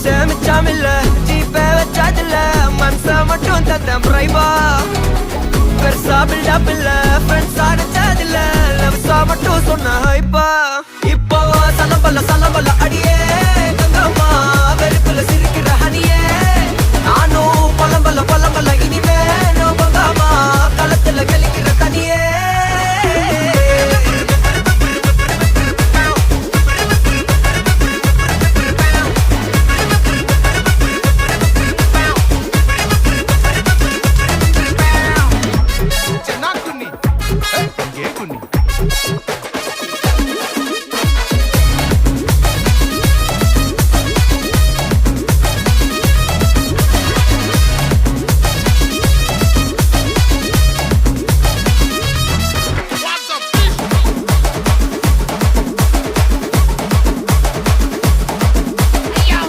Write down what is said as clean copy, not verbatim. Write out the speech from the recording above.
சேமிச்சாமில்ல GPay வச்சாதில்ல மனச மட்டும் தந்தேன் பிரைவா பெருசா பில்டப் இல்ல ஃப்ரெண்ட்ஸ் அடிச்சதில்ல லவ்ஸா மட்டும் சொன்ன ஹைப்பா இப்போ சலம்பல்ல அடியே